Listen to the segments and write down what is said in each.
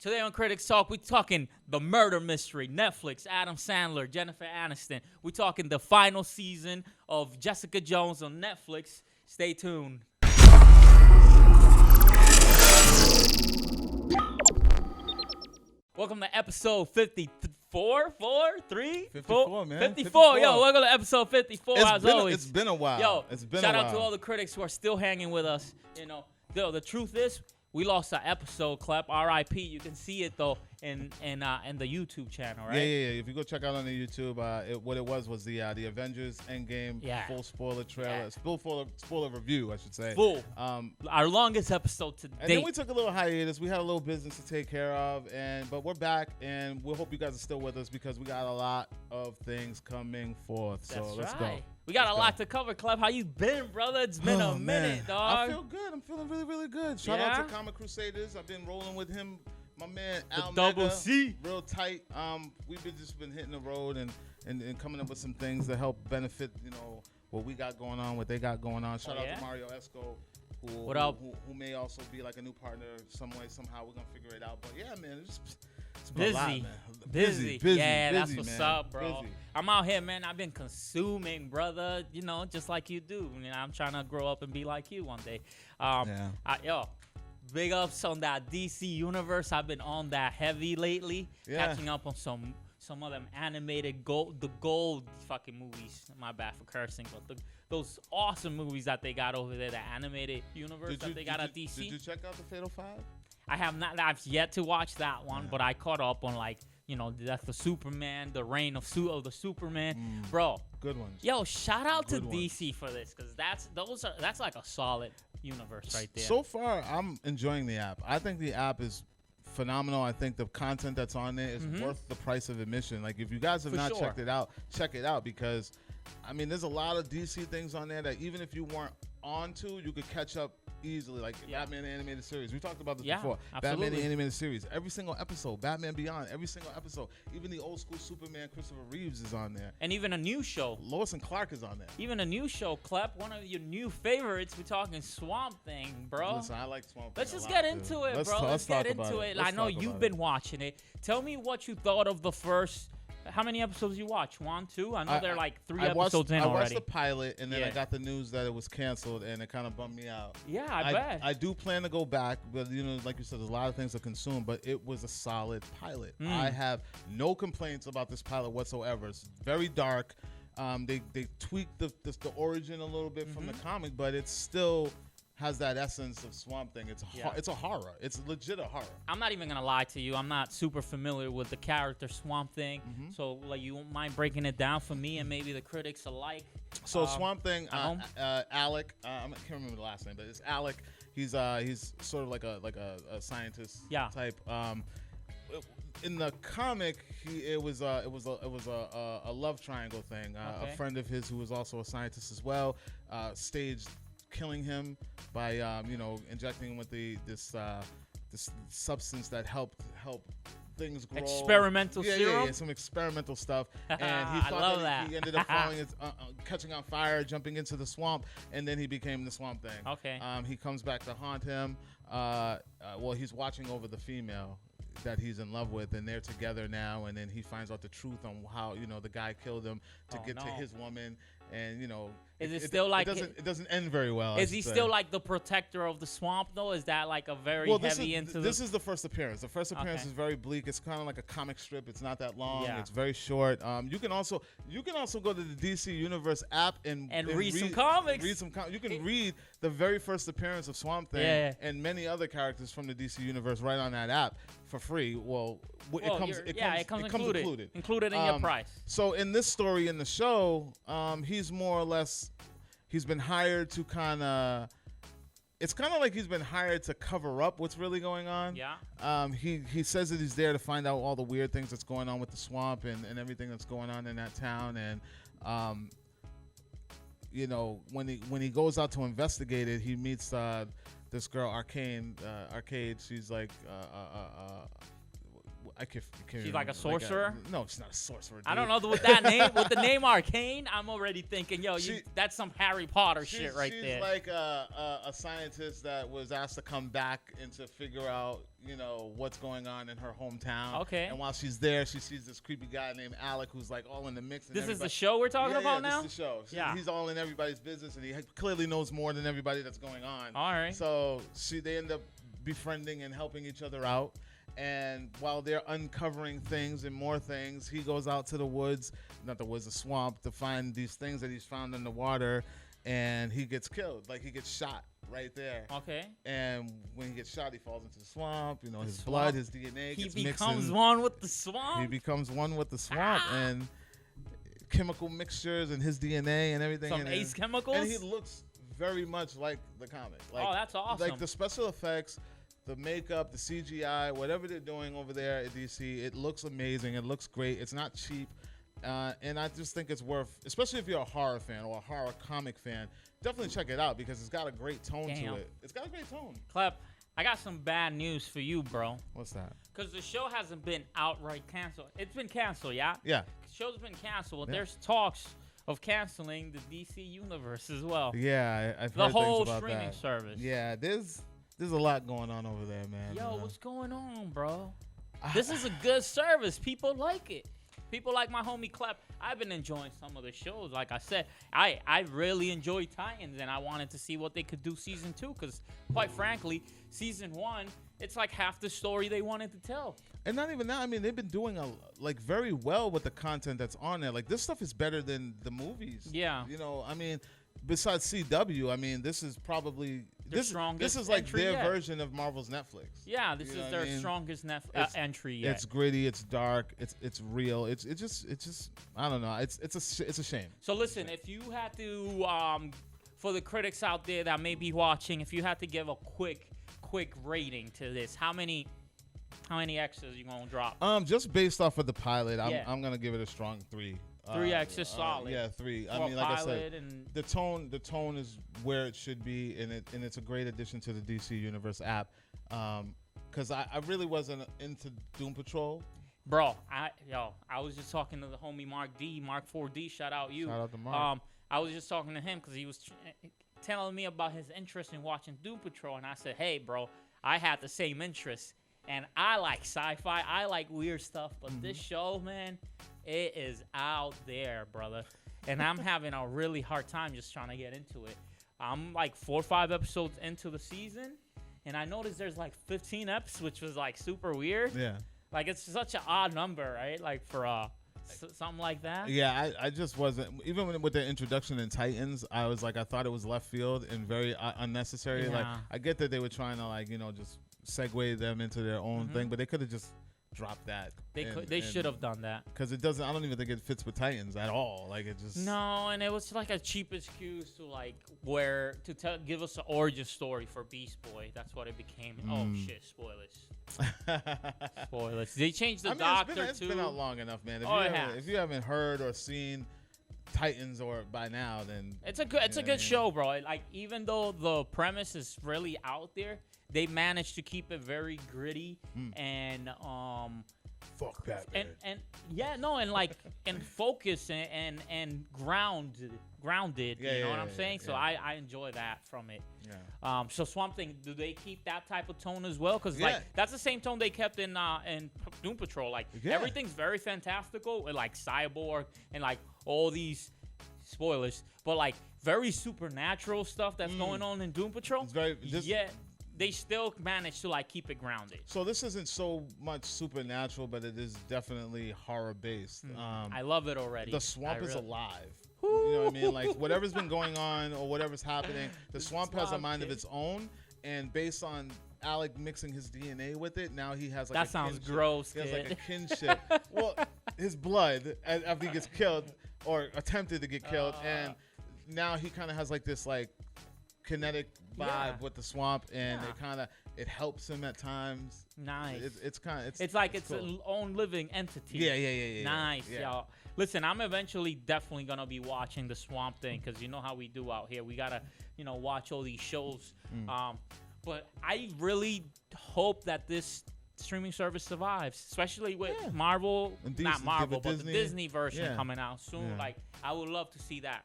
Today on Critics Talk, we're talking the murder mystery, Netflix, Adam Sandler, Jennifer Aniston. We're talking the final season of Jessica Jones on Netflix. Stay tuned. Welcome to episode 54, 54, man. 54. Yo, welcome to episode 54, as always. It's been a while. Yo, it's been shout a out while. to all the critics who are still hanging with us. You know, the truth is, we lost an episode, Klep, R.I.P. You can see it, though, in the YouTube channel, right? Yeah. If you go check out on the YouTube, what it was the Avengers Endgame full spoiler trailer, full spoiler review, I should say. Full. Our longest episode to date. And then we took a little hiatus. We had a little business to take care of, but we're back, and we hope you guys are still with us because we got a lot of things coming forth. So let's go. We got a lot to cover, Klep. How you been, brother? It's been a minute, dog. I feel good. I'm feeling really, really good. Shout out to Comic Crusaders. I've been rolling with him. My man Al Double Mega, C, real tight. We've been hitting the road and coming up with some things to help benefit, what we got going on, what they got going on. Shout out to Mario Esco, who may also be like a new partner some way, somehow. We're gonna figure it out. But yeah, man, it's been a lot, man. Busy. Yeah, that's what's man. up, bro. Busy. I'm out here, man. I've been consuming, brother. Just like you do. I'm trying to grow up and be like you one day. Big ups on that DC universe. I've been on that heavy lately, catching up on some of them animated gold fucking movies. My bad for cursing, but those awesome movies that they got over there, the animated universe they got at DC. Did you check out the Fatal Five? I have not. I've yet to watch that one, but I caught up on the Death of Superman, the Reign of the Superman, bro. Good ones. Yo, shout out to DC for this, because that's like a solid universe right there. So far, I'm enjoying the app. I think the app is phenomenal. I think the content that's on there is worth the price of admission. Like, if you guys have not checked it out, check it out, because there's a lot of DC things on there that even if you weren't onto, you could catch up easily, like Batman the Animated Series. We talked about this before. Absolutely. Batman the Animated Series. Every single episode. Batman Beyond. Every single episode. Even the old school Superman, Christopher Reeves is on there. And even a new show. Lois and Clark is on there. Even a new show, Klep. One of your new favorites. We're talking Swamp Thing, bro. Listen, I like Swamp Thing. Let's just get into it, bro. Let's get into it. I know you've been watching it. Tell me what you thought of the first. How many episodes you watch? 1, 2? I know they're like 3 episodes in already. I watched the pilot, and then I got the news that it was canceled, and it kind of bummed me out. Yeah, I bet. I do plan to go back, but like you said, there's a lot of things to consume, but it was a solid pilot. I have no complaints about this pilot whatsoever. It's very dark. They tweaked the origin a little bit from the comic, but it still has that essence of Swamp Thing. It's a horror. It's legit a horror. I'm not even gonna lie to you. I'm not super familiar with the character Swamp Thing, so you won't mind breaking it down for me and maybe the critics alike. So Swamp Thing, Alec. I can't remember the last name, but it's Alec. He's sort of like a scientist type. In the comic, it was a love triangle thing. A friend of his who was also a scientist as well staged killing him by injecting him with this substance that helped things grow. Experimental serum? Yeah, some experimental stuff. And he thought he ended up catching on fire, jumping into the swamp, and then he became the Swamp Thing. Okay. He comes back to haunt him. He's watching over the female that he's in love with, and they're together now, and then he finds out the truth on how the guy killed him to get to his woman. And is it still like it doesn't end very well? Is he still like the protector of the swamp though? Is that like a very heavy into? This is the first appearance. The first appearance is very bleak. It's kind of like a comic strip. It's not that long. It's very short. You can also go to the DC Universe app and read some comics. You can read the very first appearance of Swamp Thing and many other characters from the DC Universe right on that app for free. It comes included in your price. So in this story in the show, he's more or less he's been hired to it's kind of like he's been hired to cover up what's really going on. Yeah. He says that he's there to find out all the weird things that's going on with the swamp and everything that's going on in that town. And when he goes out to investigate it, he meets this girl Arcade. She's like She's like a sorcerer. No, she's not a sorcerer. Dude. I don't know with that name. With the name Arcane, I'm already thinking, that's some Harry Potter shit right there. She's like a scientist that was asked to come back and to figure out, what's going on in her hometown. Okay. And while she's there, she sees this creepy guy named Alec who's like all in the mix. This is the show we're talking about now? This is the show. He's all in everybody's business, and he clearly knows more than everybody that's going on. All right. So they end up befriending and helping each other out. And while they're uncovering things and more things, he goes out to the woods, the swamp, to find these things that he's found in the water, and he gets killed. Like, he gets shot right there. Okay. And when he gets shot, he falls into the swamp. His blood, his DNA gets mixed. He becomes one with the swamp? He becomes one with the swamp, and chemical mixtures and his DNA and everything. Some ace chemicals? And he looks very much like the comic. Like, that's awesome. Like, the special effects, the makeup, the CGI, whatever they're doing over there at DC, it looks amazing. It looks great. It's not cheap. And I just think it's worth, especially if you're a horror fan or a horror comic fan, definitely check it out because it's got a great tone to it. It's got a great tone. Klep, I got some bad news for you, bro. What's that? Because the show hasn't been outright canceled. It's been canceled, yeah? Yeah. The show's been canceled. Yeah. There's talks of canceling the DC universe as well. Yeah, I've heard the whole things about streaming that. service. Yeah, there's a lot going on over there, man. Yo, what's going on, bro? This is a good service. People like it. People like my homie Klep. I've been enjoying some of the shows. Like I said, I really enjoyed Titans, and I wanted to see what they could do season 2 because, quite frankly, season 1, it's like half the story they wanted to tell. And not even that. I mean, they've been doing very well with the content that's on there. Like, this stuff is better than the movies. Yeah. I mean, besides CW, I mean, this is probably strongest. This is like their version of Marvel's Netflix. Yeah, this is their strongest entry yet. It's gritty, it's dark, it's real. It's just I don't know. It's a shame. So listen, if you had to for the critics out there that may be watching, if you had to give a quick rating to this, how many X's you gonna drop? Just based off of the pilot, I'm gonna give it a strong 3. 3X is solid. Yeah, 3. I mean, like I said, the tone is where it should be, and it's a great addition to the DC Universe app. Because I really wasn't into Doom Patrol. Bro, I was just talking to the homie Mark 4D. Shout out you. Shout out to Mark. I was just talking to him because he was telling me about his interest in watching Doom Patrol, and I said, hey, bro, I had the same interest, and I like sci-fi. I like weird stuff, but this show, man, it is out there, brother. And I'm having a really hard time just trying to get into it. I'm like 4 or 5 episodes into the season, and I noticed there's like 15 episodes, which was like super weird. Yeah. Like, it's such an odd number, right? Like, for something like that. Yeah, I just wasn't. Even with the introduction in Titans, I was like, I thought it was left field and very unnecessary. Yeah. Like, I get that they were trying to, just segue them into their own thing, but they could have just drop that. They should have done that. Because it doesn't. I don't even think it fits with Titans at all. Like, it just. No, and it was like a cheap excuse to give us an origin story for Beast Boy. That's what it became. Oh shit! Spoilers. Spoilers. They changed the Doctor too. It's been out long enough, man. If you haven't heard or seen Titans or by now, then it's a good show, bro. Like, even though the premise is really out there, they managed to keep it very gritty and fuck Batman. And focus and grounded. You know what I'm saying? So I enjoy that from it. Yeah. So Swamp Thing, do they keep that type of tone as well? Because like that's the same tone they kept in Doom Patrol. Like everything's very fantastical, with like Cyborg and like all these spoilers, but like very supernatural stuff that's going on in Doom Patrol. They still managed to like keep it grounded. So this isn't so much supernatural, but it is definitely horror based. I love it already. The swamp is alive. You know what I mean? Like, whatever's been going on or whatever's happening, the swamp has a mind of its own, and based on Alec mixing his DNA with it, now he has like that sounds gross. He has like a kinship. Well, his blood after he gets killed or attempted to get killed, and now he kind of has like this like kinetic vibe with the swamp, and it helps him at times. Nice. It's like its own living entity. Yeah. Nice, y'all. Listen, I'm eventually definitely gonna be watching the Swamp Thing because you know how we do out here. We gotta, watch all these shows. But I really hope that this streaming service survives, especially with Marvel, not Marvel, but the Disney version coming out soon. Yeah. Like, I would love to see that.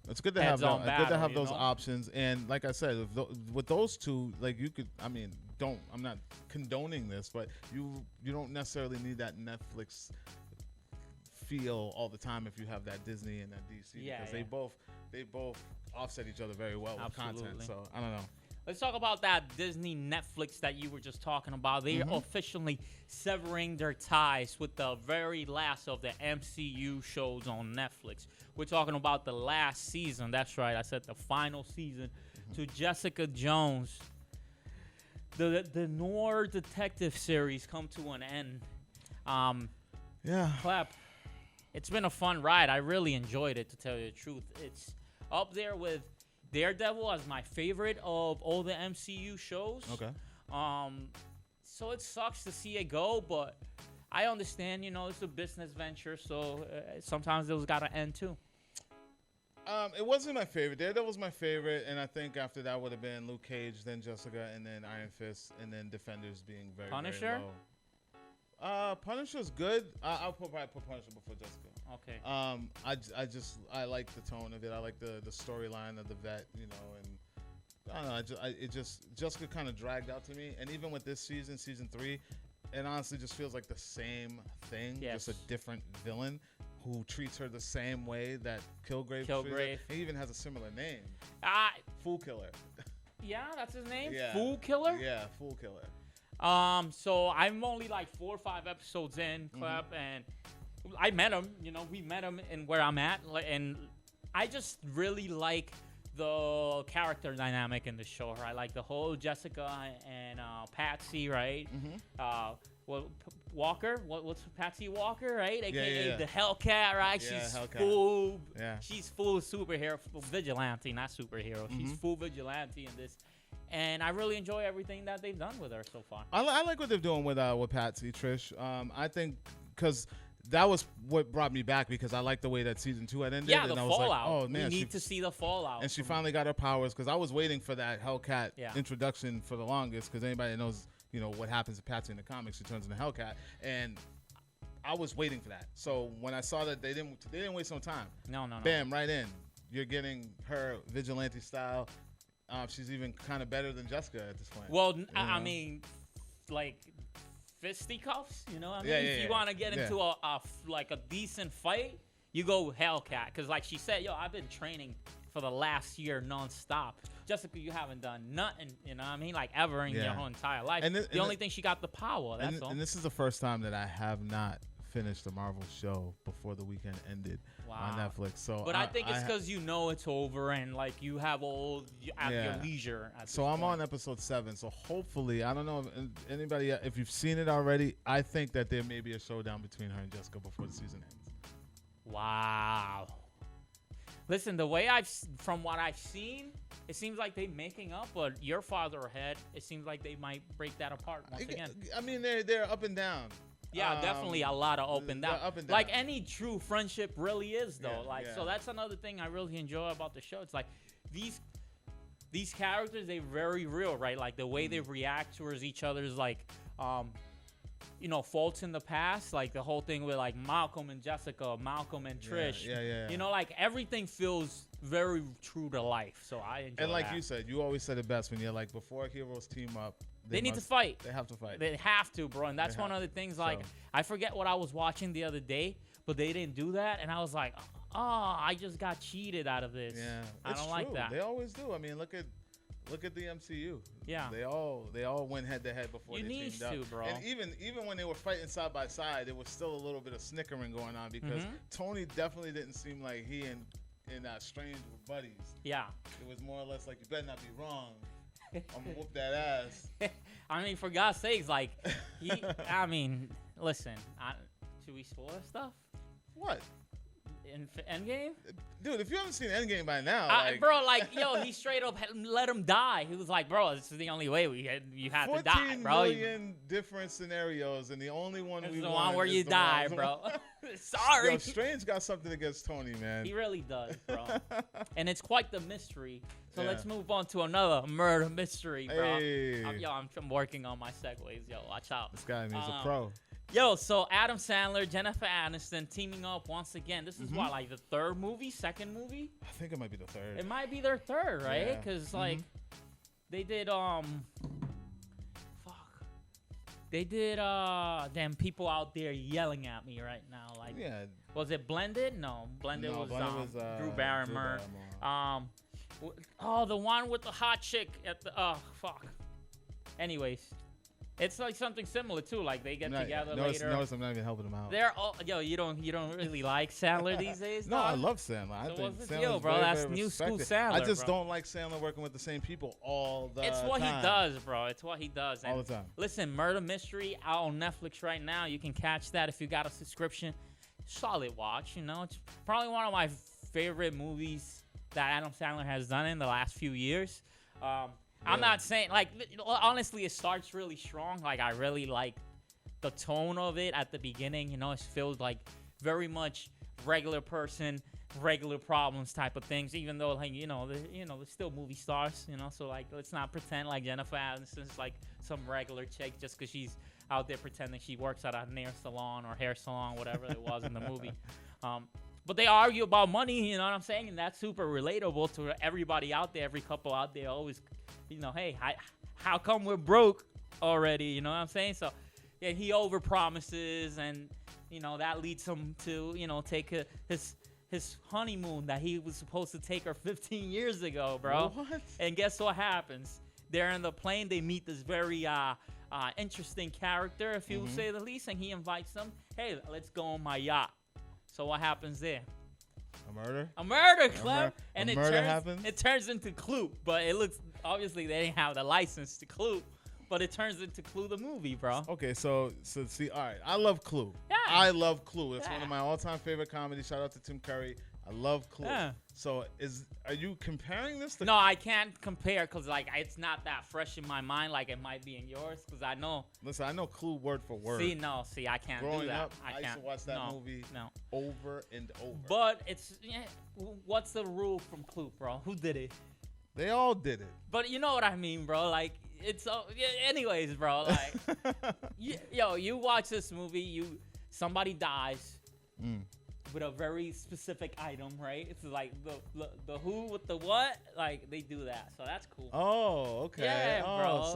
It's good to have that. Good to have those options. And like I said, with those two, like you could, I mean, I'm not condoning this, but you don't necessarily need that Netflix feel all the time if you have that Disney and that DC, because they both offset each other very well with content. So I don't know. Let's talk about that Disney Netflix that you were just talking about. They are officially severing their ties with the very last of the MCU shows on Netflix. We're talking about the last season. That's right. I said the final season to Jessica Jones. The noir detective series come to an end. Klep, it's been a fun ride. I really enjoyed it, to tell you the truth. It's up there with Daredevil as my favorite of all the MCU shows. Okay. So it sucks to see it go, but I understand, it's a business venture, so sometimes those got to end too. It wasn't my favorite. Daredevil was my favorite, and I think after that would have been Luke Cage, then Jessica, and then Iron Fist, and then Defenders being very, Punisher? very low. Punisher's good. I'll probably put Punisher before Jessica. Okay. I like the tone of it. I like the storyline of the vet, and I don't know. Jessica kind of dragged out to me, and even with this season 3, it honestly just feels like the same thing, just a different villain who treats her the same way that Kilgrave. He even has a similar name. Fool Killer. Yeah, that's his name. Yeah. Fool Killer. Yeah, Fool Killer. So I'm only like 4 or 5 episodes in, Klep, and I met him. We met him in where I'm at, and I just really like the character dynamic in the show. I like the whole Jessica and Patsy, right? Walker, what's Patsy Walker, right? AKA the Hellcat, right? She's Hellcat. Full. Yeah. She's full superhero, vigilante, not superhero. She's full vigilante in this. And I really enjoy everything that they've done with her so far. I like what they're doing with Patsy, Trish. I think because that was what brought me back, because I like the way that season 2 had ended. Yeah, and the I was fallout. Like, oh man, we need to see the fallout. And she finally got her powers, because I was waiting for that Hellcat introduction for the longest. Because anybody that knows, what happens to Patsy in the comics, she turns into Hellcat, and I was waiting for that. So when I saw that they didn't waste no time. No. Bam, right in. You're getting her vigilante style. She's even kind of better than Jessica at this point. Well, I mean, like fisticuffs, if you want to get into a decent fight, you go Hellcat, because like she said, I've been training for the last year nonstop. Jessica, you haven't done nothing, like ever in your whole entire life. The only thing, she got the power. That's all. And this is the first time that I have not finished a Marvel show before the weekend ended on Netflix. So, but I think it's because it's over, and like you have your leisure. So I'm on episode 7. So hopefully, I don't know if anybody, if you've seen it already, I think that there may be a showdown between her and Jessica before the season ends. Wow. Listen, from what I've seen, it seems like they're making up, but you're farther ahead. It seems like they might break that apart once again. I mean, they're up and down. Yeah, definitely a lot of up and down. Like any true friendship really is, though. So that's another thing I really enjoy about the show. It's like these characters, they're very real, right? Like the way they react towards each other's faults in the past, like the whole thing with like Malcolm and Jessica, Malcolm and Trish. Yeah. Like everything feels very true to life. So I enjoy And like that. you said, you always said it best when you're like, before heroes team up, they need to fight. They have to fight. They have to, bro. And that's one of the things, like, I forget what I was watching the other day, but they didn't do that. And I was like, I just got cheated out of this. Yeah. I don't like that. They always do. I mean, look at the MCU. Yeah. They all went head to head before they teamed up. You need to, bro. And even when they were fighting side by side, there was still a little bit of snickering going on, because Tony definitely didn't seem like he and Strange were buddies. Yeah. It was more or less like, you better not be wrong. I'm gonna whoop that ass. I mean, for God's sakes, like, listen, should we spoil stuff? What? in Endgame? Dude, if you haven't seen Endgame by now, he straight up let him die. He was like, bro, this is the only way you have to die, bro. 14 million different scenarios, and the only one we want is the one where you die, bro. Sorry. Yo, Strange got something against Tony, man. He really does, bro. And it's quite the mystery. So let's move on to another murder mystery, bro. Hey. I'm working on my segues. Yo, watch out. This guy, man, he's a pro. Yo, so Adam Sandler, Jennifer Aniston teaming up once again. This is what, like the third movie, second movie? I think it might be the third. It might be their third, right? Because they did they did damn, people out there yelling at me right now. Like, was it Blended? No, Blended was Drew Barrymore. The one with the hot chick at the Anyways. It's like something similar too. Like they get together later. Notice I'm not even helping them out. They're all you don't really like Sandler these days. No, I love Sandler. I think Sandler's bro. Very, that's very new school respected. Sandler. I just don't like Sandler working with the same people all the time. It's what he does, bro. It's what he does. All the time. Listen, Murder Mystery out on Netflix right now. You can catch that if you got a subscription. Solid watch. It's probably one of my favorite movies that Adam Sandler has done in the last few years. I'm not saying, like, honestly, it starts really strong. Like, I really like the tone of it at the beginning. It feels like very much regular person, regular problems type of things. Even though, like, they're still movie stars. So like, let's not pretend like Jennifer Aniston's like some regular chick just because she's out there pretending she works at a nail salon or hair salon, whatever it was in the movie. But they argue about money. You know what I'm saying? And that's super relatable to everybody out there. Every couple out there always. Hey, how come we're broke already? You know what I'm saying? So, yeah, he overpromises, and that leads him to take his honeymoon that he was supposed to take her 15 years ago, bro. What? And guess what happens? They're in the plane. They meet this very interesting character, if you would say the least, and he invites them. Hey, let's go on my yacht. So what happens there? A murder, Klep. And happens? It turns into Klep, but it looks, obviously they didn't have the license to Klep, but it turns into Klep the movie, bro. Okay, so see, all right, I love Klep. Yeah. I love Klep. It's one of my all-time favorite comedies. Shout out to Tim Curry. I love Klep. Yeah. So are you comparing this to? No, I can't compare because like it's not that fresh in my mind like it might be in yours because I know. Listen, I know Klep word for word. See, I can't Growing do that. up, I used to watch that movie over and over. But what's the rule from Klep, bro? Who did it? They all did it. But you know what I mean, bro? Like it's anyways, bro. Like you watch this movie, somebody dies. With a very specific item, right? It's like the who with the what, like they do that, so that's cool. Oh, okay. Yeah, bro.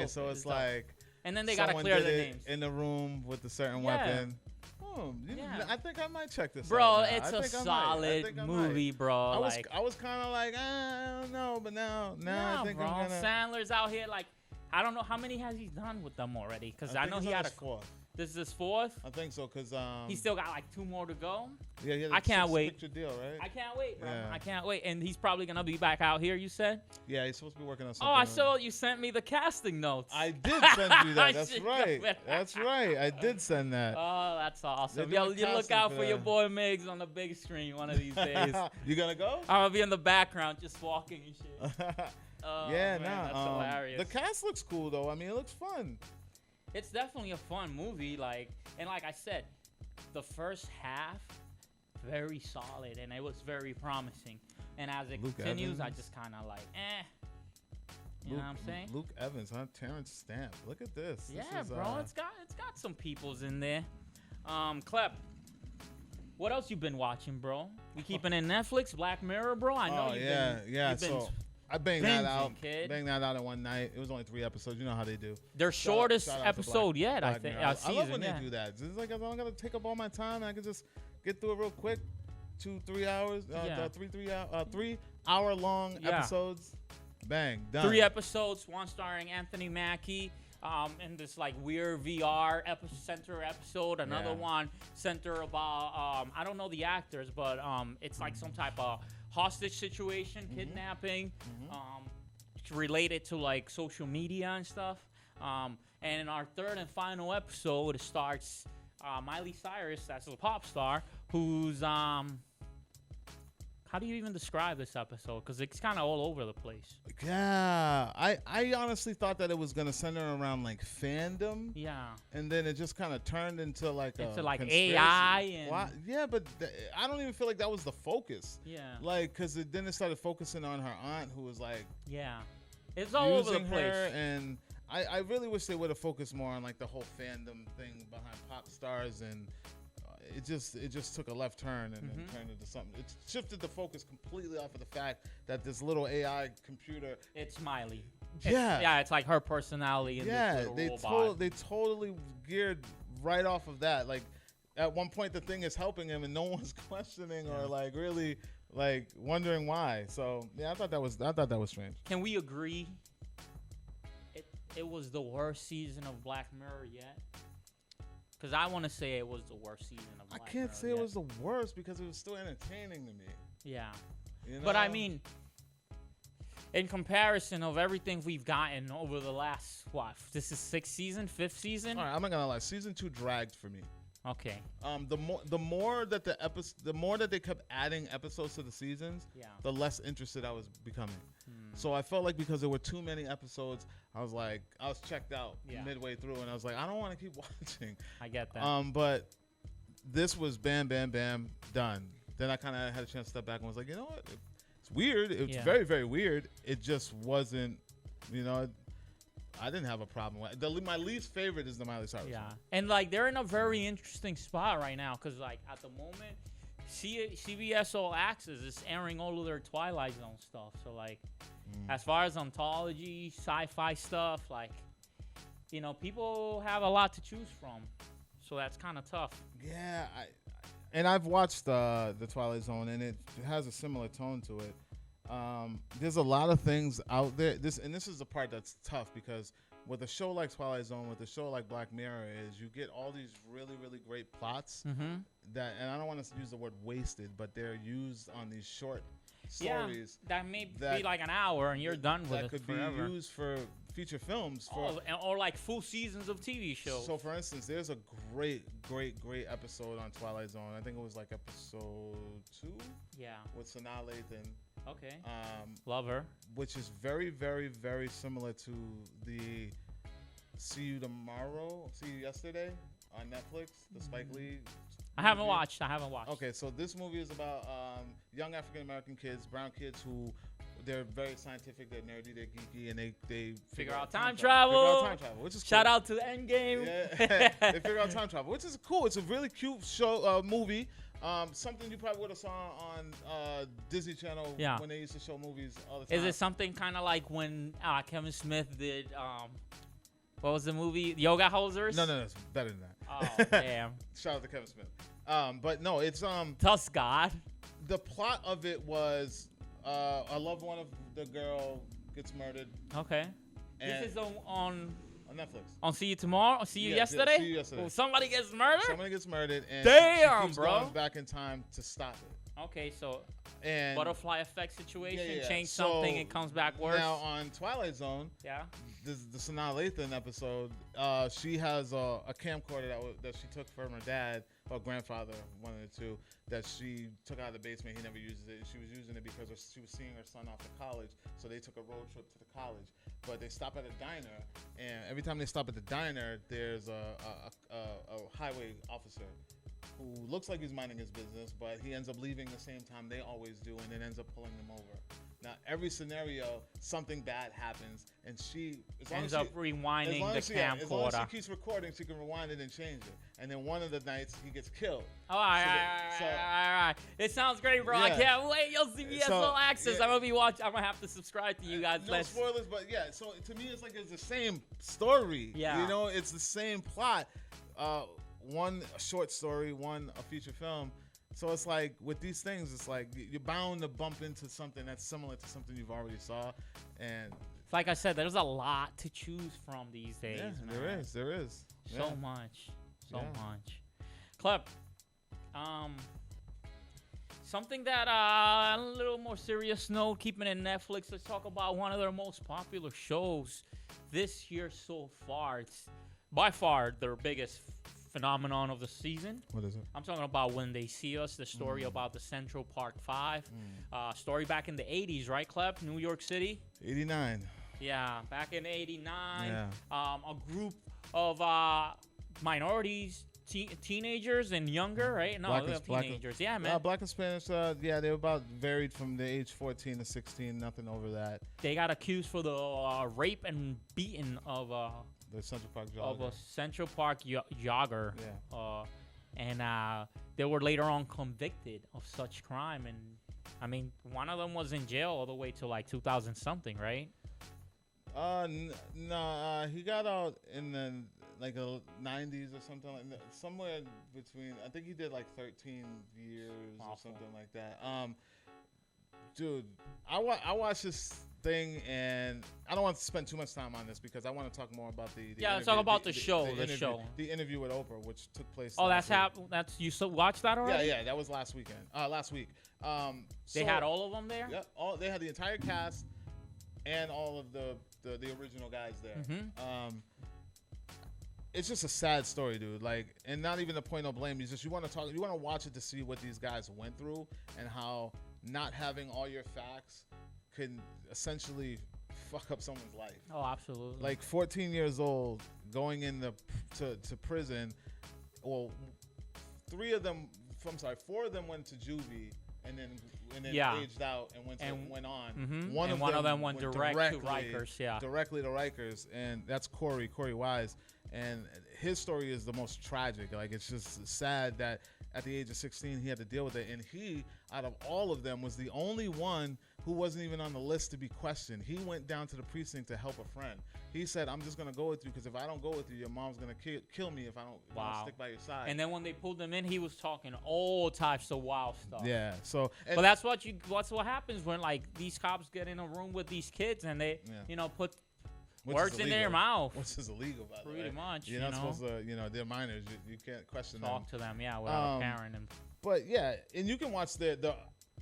So it's like, and then they gotta clear the names in the room with a certain weapon. I think I might check this bro, out. It's a solid movie, bro. I was kind of like, I don't know, but now I think bro. I'm gonna. Sandler's out here, like, I don't know how many has he done with them already, because I know he had a fourth. This is his fourth? I think so, because he still got like 2 more to go. Yeah, I can't wait. Picture deal, right? I can't wait, bro. Yeah. I can't wait. And he's probably going to be back out here, you said? Yeah, he's supposed to be working on something. Oh, I saw you sent me the casting notes. I did send you that. That's right. That's right. I did send that. Oh, that's awesome. Yo, you look out for your boy Migz on the big screen one of these days. You going to go? I'm going to be in the background just walking and shit. That's hilarious. The cast looks cool, though. I mean, it looks fun. It's definitely a fun movie, like I said, the first half very solid and it was very promising. And as it continues, I just kind of like, You know what I'm saying? Luke Evans, huh? Terrence Stamp. Look at this. Yeah, bro. It's got some peoples in there. Klep. What else you been watching, bro? We keeping in Netflix, Black Mirror, bro. I know you've been I banged that out. Banged that out in one night. It was only 3 episodes. You know how they do. Their shortest episode yet, I think. I love when they do that. It's like I don't gotta take up all my time, and I can just get through it real quick. 2-3 hours. 3 hour long episodes. Bang, done. 3 episodes. One starring Anthony Mackie. In this like weird VR center episode. Another one center about I don't know the actors, but it's like some type of hostage situation, kidnapping, related to like social media and stuff. And in our 3rd and final episode, it starts Miley Cyrus, that's a pop star, who's how do you even describe this episode? Because it's kind of all over the place. Yeah, I honestly thought that it was gonna center around like fandom. Yeah. And then it just kind of turned into like AI and yeah, but I don't even feel like that was the focus. Yeah. Like, cause then it started focusing on her aunt, who was like, yeah, it's all over the place. Her, and I really wish they would have focused more on like the whole fandom thing behind pop stars, and it just took a left turn and then turned into something. It shifted the focus completely off of the fact that this little AI computer. It's Miley. Yeah, it's like her personality. In this little robot. They totally geared right off of that. Like at one point, the thing is helping him, and no one's questioning or like really like wondering why. So yeah, I thought that was strange. Can we agree? It was the worst season of Black Mirror yet. Because I want to say it was the worst season of Black Mirror. I can't say it was the worst because it was still entertaining to me. Yeah. You know? But I mean, in comparison of everything we've gotten over the last, this is fifth season? All right, I'm not going to lie. Season 2 dragged for me. Okay. The more that they kept adding episodes to the seasons, the less interested I was becoming. So I felt like because there were too many episodes, I was checked out midway through, and I was like, I don't want to keep watching. I get that. But this was bam, bam, bam, done. Then I kind of had a chance to step back and was like, you know what? It's weird. It's very, very weird. It just wasn't, I didn't have a problem with it. My least favorite is the Miley Cyrus one. And like they're in a very interesting spot right now because like at the moment, CBS All Access is airing all of their Twilight Zone stuff. So like, as far as anthology, sci-fi stuff, like, people have a lot to choose from. So that's kind of tough. Yeah, I've watched the Twilight Zone, and it has a similar tone to it. There's a lot of things out there. This is the part that's tough because with a show like Twilight Zone, with a show like Black Mirror, is you get all these really, really great plots that, and I don't want to use the word wasted, but they're used on these short stories. Yeah, that may be like an hour and you're done with it. That could forever. be used for feature films. Or like full seasons of TV shows. So, for instance, there's a great episode on Twilight Zone. I think it was like episode 2. Yeah. With Sanaa Lathan. Okay. Love her. Which is very, very, very similar to the See You Yesterday on Netflix, the Spike Lee. I haven't watched. Okay, so this movie is about young African American kids, brown kids who they're very scientific, they're nerdy, they're geeky, and they figure out time travel, which is cool. Shout out to Endgame. Yeah. They figure out time travel, which is cool. It's a really cute movie. Something you probably would have saw on Disney Channel when they used to show movies all the time. Is it something kind of like when Kevin Smith did what was the movie? Yoga Hosers? No, it's better than that. Oh, damn. Shout out to Kevin Smith. But no, it's Tusk God. The plot of it was a loved one of the girl gets murdered. Okay. This is on Netflix. On See You Tomorrow? See You Yesterday? See You Yesterday. Well, somebody gets murdered? Somebody gets murdered, and damn, she keeps bro. going back in time to stop it. Okay, so and butterfly effect situation, change something, it comes back worse. Now on Twilight Zone, the Sanaa Lathan episode, she has a camcorder that she took from her dad or grandfather, one of the two, that she took out of the basement. He never uses it. She was using it because she was seeing her son off to college, so they took a road trip to the college. But they stop at a diner, and every time they stop at the diner, there's a highway officer who looks like he's minding his business, but he ends up leaving the same time they always do, and it ends up pulling them over. Now, every scenario, something bad happens, and she ends up rewinding the camcorder. As long as she keeps recording, she can rewind it and change it. And then one of the nights, he gets killed. All right. It sounds great, bro. Yeah. I can't wait. You'll see me full access. I'm gonna have to subscribe to you guys. No spoilers, but yeah. So to me, it's like it's the same story. Yeah. It's the same plot. One a short story, one a feature film. So it's like with these things, it's like you're bound to bump into something that's similar to something you've already saw, and like I said, there's a lot to choose from these days. Yeah, man. there is. So much. Klep, something that on a little more serious note, keeping it Netflix. Let's talk about one of their most popular shows this year so far. It's by far their biggest phenomenon of the season. What is it? I'm talking about When They See Us, the story about the Central Park 5. Story back in the 80s, right, Klep? New York City? 89. Yeah, back in 89. Yeah. A group of minorities, teenagers and younger, right? No, teenagers. Yeah, man. Black and Spanish, they were about varied from the age 14 to 16, nothing over that. They got accused for the rape and beating of the Central Park jogger. Of a Central Park jogger. Yeah. And they were later on convicted of such crime. And, I mean, one of them was in jail all the way to, like, 2000-something, right? No, he got out in the, like, the 90s or something like that. Somewhere between, I think he did, like, 13 years or something like that. Dude, I watched this thing, and I don't want to spend too much time on this because I want to talk more about the let's talk about the show. The interview with Oprah, which took place. Oh, that's you watched that already? Yeah, that was last week. They had all of them there. Yeah, they had the entire cast and all of the original guys there. Mm-hmm. It's just a sad story, dude. Like, and not even a point of blame. You want to watch it to see what these guys went through and how not having all your facts can essentially fuck up someone's life. Oh, absolutely. Like 14 years old, going into to prison. Well, 4 of them went to juvie and then aged out and went on. Mm-hmm. One of them went directly to Rikers. Yeah, directly to Rikers, and that's Corey Wise. And his story is the most tragic. Like, it's just sad that at the age of 16 he had to deal with it, and he, out of all of them, was the only one who wasn't even on the list to be questioned. He went down to the precinct to help a friend. He said, "I'm just gonna go with you because if I don't go with you, your mom's gonna kill me if I don't stick by your side." And then when they pulled him in, he was talking all types of wild stuff. Yeah. So, but that's what happens when, like, these cops get in a room with these kids and they put words in their mouth. Which is illegal, by the way. Pretty much. You're not supposed to, they're minors. You can't question them. Talk to them, without a parent. But yeah, and you can watch the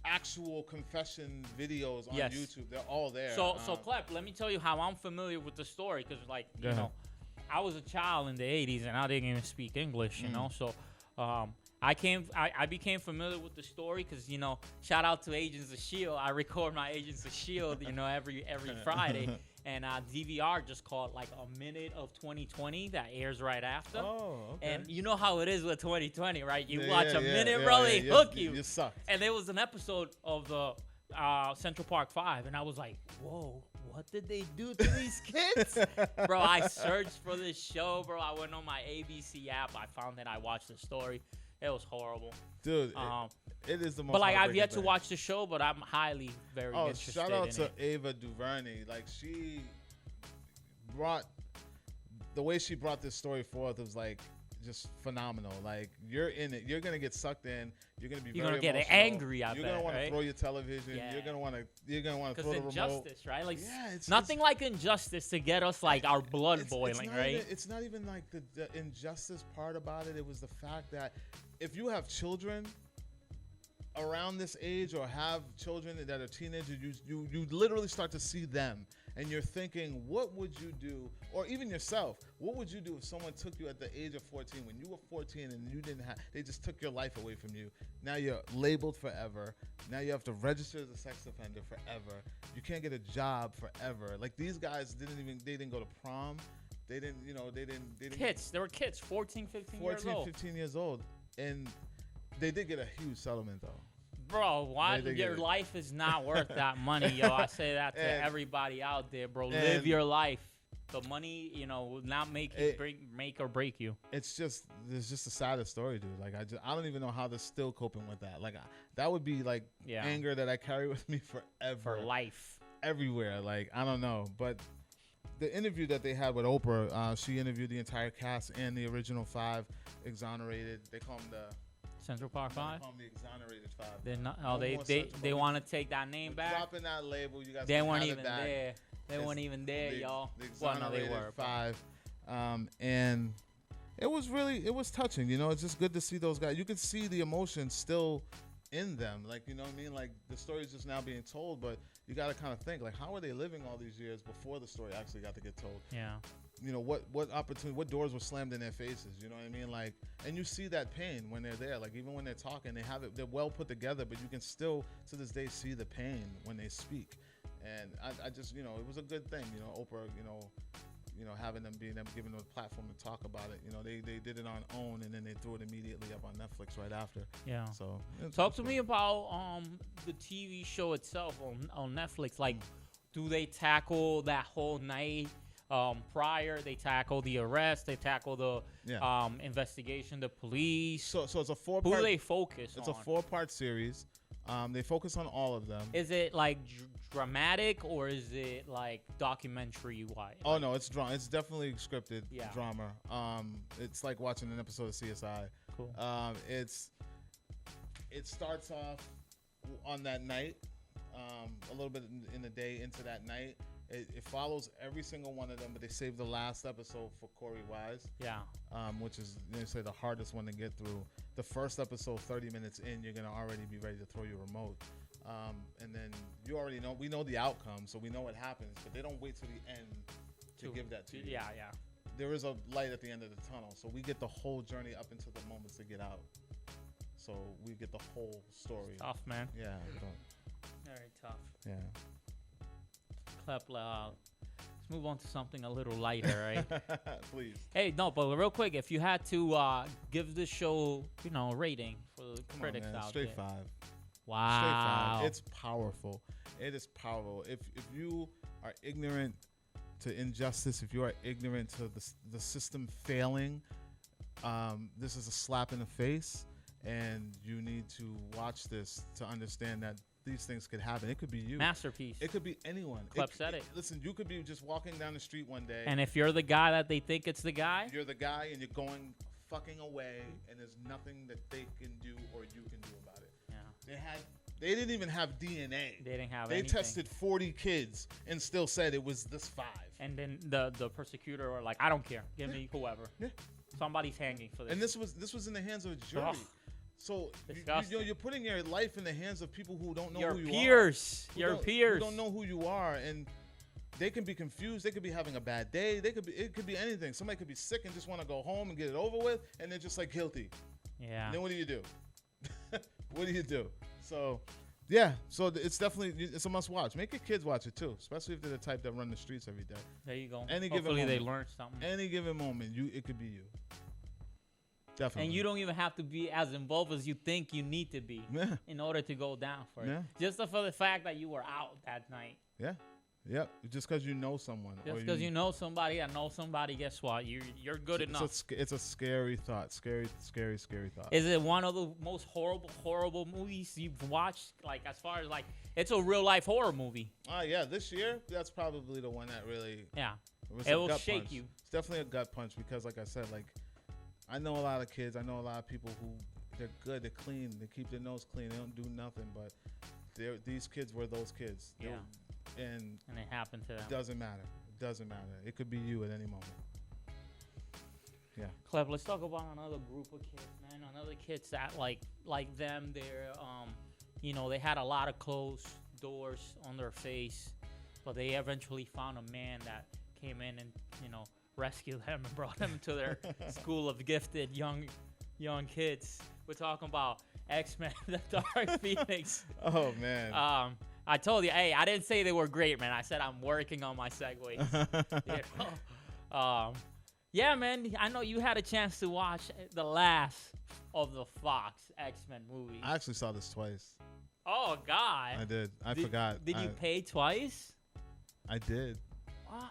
actual confession videos on YouTube. They're all there. So Klep, let me tell you how I'm familiar with the story, because, like, I was a child in the 80s and I didn't even speak English, So I became familiar with the story because, shout out to Agents of S.H.I.E.L.D. I record my Agents of S.H.I.E.L.D., every Friday. And DVR just called, like, a minute of 2020 that airs right after. Oh, okay. And you know how it is with 2020, right? You watch a minute, bro, they hook you. You suck. And there was an episode of the Central Park 5, and I was like, whoa, what did they do to these kids? Bro, I searched for this show, bro. I went on my ABC app. I found it. I watched the story. It was horrible. Dude, it is the most. But, like, I've yet to watch the show, but I'm very interested in it. Shout out to Ava DuVernay. Like, she brought the way she brought this story forth was, like, just phenomenal. Like, you're in it. You're gonna get sucked in. You're gonna be. You're gonna get angry out there. You're gonna want to throw your television. Yeah. You're gonna want to throw the remote. Injustice, right? Like, it's nothing like injustice to get us, like, our blood boiling, right? It's not even like the injustice part about it. It was the fact that if you have children around this age or have children that are teenagers, you literally start to see them. And you're thinking, what would you do? Or even yourself, what would you do if someone took you at the age of 14, when you were 14 and you they just took your life away from you? Now you're labeled forever. Now you have to register as a sex offender forever. You can't get a job forever. Like, these guys didn't go to prom. They didn't. Kids. They were kids, 14, 15 years old. And they did get a huge settlement, though. Bro, why your life is not worth that money, yo. I say that to everybody out there, bro. Live your life. The money, will not make or break you. It's just the saddest story, dude. Like, I don't even know how they're still coping with that. Like, that would be like anger that I carry with me forever, for life, everywhere. Like, I don't know, but the interview that they had with Oprah, she interviewed the entire cast and the original 5 exonerated. They call them the Central Park 5. They call them the exonerated 5. They're not. Oh, they want to take that name back. Dropping that label, you guys. They weren't even there. They weren't even there, y'all. Well, no, they were 5, and it was touching. It's just good to see those guys. You could see the emotion still in them. Like, you know what I mean? Like, the story's just now being told, but you got to kind of think, like, how were they living all these years before the story actually got to get told? Yeah. what opportunity, what doors were slammed in their faces. You know what I mean? Like, and you see that pain when they're there. Like, even when they're talking, they're well put together, but you can still to this day see the pain when they speak. And I just, it was a good thing. Oprah, having them giving them a platform to talk about it. They did it on OWN, and then they threw it immediately up on Netflix right after. Yeah. So talk to me about the TV show itself on Netflix. Like, do they tackle that whole night prior? They tackle the arrest. They tackle the investigation, the police. So it's a 4-part. Who do they focus on? It's a 4-part series. They focus on all of them. Is it like dramatic or is it like documentary wise? Oh no, it's drama. It's definitely scripted drama. It's like watching an episode of CSI. Cool. It starts off on that night, a little bit in the day into that night. It follows every single one of them, but they saved the last episode for Corey Wise. Yeah. Which is, they say, the hardest one to get through. The first episode, 30 minutes in, you're going to already be ready to throw your remote. And then you already know, we know the outcome, so we know what happens, but they don't wait till the end to give that to you. Yeah. There is a light at the end of the tunnel, so we get the whole journey up into the moments to get out. So we get the whole story. It's tough, man. Yeah. Very tough. Yeah. Klep, let's move on to something a little lighter, right? Please. Hey, no, but real quick, if you had to give this show, a rating for the critics out there. Straight 5. Wow. Straight 5. It's powerful. It is powerful. If you are ignorant to injustice, if you are ignorant to the system failing, this is a slap in the face, and you need to watch this to understand that these things could happen. It could be you. Masterpiece. It could be anyone. Klep said it. Listen, you could be just walking down the street one day. And if you're the guy that they think it's the guy. You're the guy and you're going fucking away and there's nothing that they can do or you can do about it. Yeah. They didn't even have DNA. They didn't have anything. They tested 40 kids and still said it was this 5. And then the persecutor were like, I don't care. Give me whoever. Yeah. Somebody's hanging for this. And this was in the hands of a jury. Ugh. So you're putting your life in the hands of people who don't know who you are. Your peers. Who don't know who you are, and they can be confused. They could be having a bad day. It could be anything. Somebody could be sick and just want to go home and get it over with, and they're just like guilty. Yeah. And then what do you do? What do you do? So, yeah. So it's a must watch. Make your kids watch it too, especially if they're the type that run the streets every day. There you go. Hopefully they learn something. Any given moment, it could be you. Definitely. And you don't even have to be as involved as you think you need to be in order to go down for it. Just for the fact that you were out that night. Yeah. Yep. Just because you know someone. Just because you know somebody that knows somebody, guess what? You're good enough. It's a scary thought. Scary thought. Is it one of the most horrible movies you've watched? Like, as far as, like, it's a real-life horror movie. Yeah. This year, that's probably the one that really... Yeah. It will shake you. It's definitely a gut punch because, like I said, like... I know a lot of kids. I know a lot of people who they're good, they're clean, they keep their nose clean, they don't do nothing. But these kids were those kids. Yeah. And it happened to them. Doesn't matter. It doesn't matter. It could be you at any moment. Yeah. Klep, let's talk about another group of kids, man. Another kids that like them. They're they had a lot of closed doors on their face, but they eventually found a man that came in and rescued them and brought them to their school of gifted young kids. We're talking about X-Men, the Dark Phoenix. Oh man. I told you, hey, I didn't say they were great, man. I said I'm working on my segues. Yeah, man. I know you had a chance to watch the last of the Fox X-Men movies. I actually saw this twice. Oh God. I did. I forgot. Did you pay twice? I did. Wow.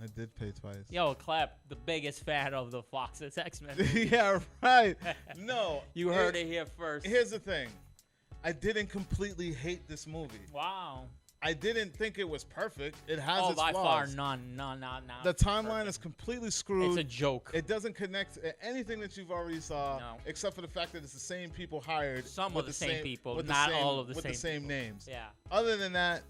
I did pay twice. Yo, Klep, the biggest fan of the Fox's X-Men. Yeah, right. No. You heard it here first. Here's the thing. I didn't completely hate this movie. Wow. I didn't think it was perfect. It has its by flaws. far none. The timeline is completely screwed. It's a joke. It doesn't connect to anything that you've already saw, except for the fact that it's the same people hired. Some of the same people, not all of the same. With the same names. Yeah. Other than that,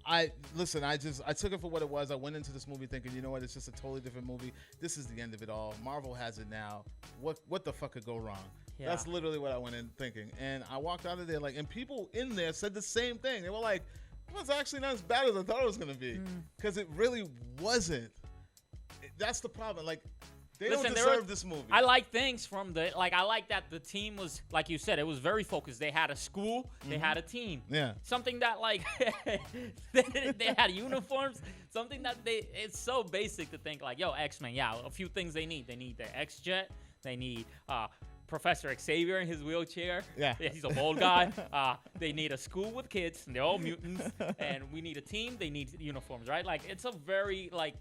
I took it for what it was. I went into this movie thinking, you know what, it's just a totally different movie. This is the end of it all. Marvel has it now. What the fuck could go wrong? Yeah. That's literally what I went in thinking. And I walked out of there and people in there said the same thing. They were like, well, it's actually not as bad as I thought it was going to be. Because it really wasn't. that's the problem. Like, they don't deserve this movie. I like things from I like that the team was, like you said, it was very focused. They had a school, they had a team. Yeah. Something that, like, they had uniforms. Something that it's so basic to think, like, yo, X-Men, yeah, a few things they need. They need their X-Jet. They need Professor Xavier in his wheelchair. Yeah. He's a bald guy. They need a school with kids, and they're all mutants. And we need a team. They need uniforms, right? Like, it's a very, like,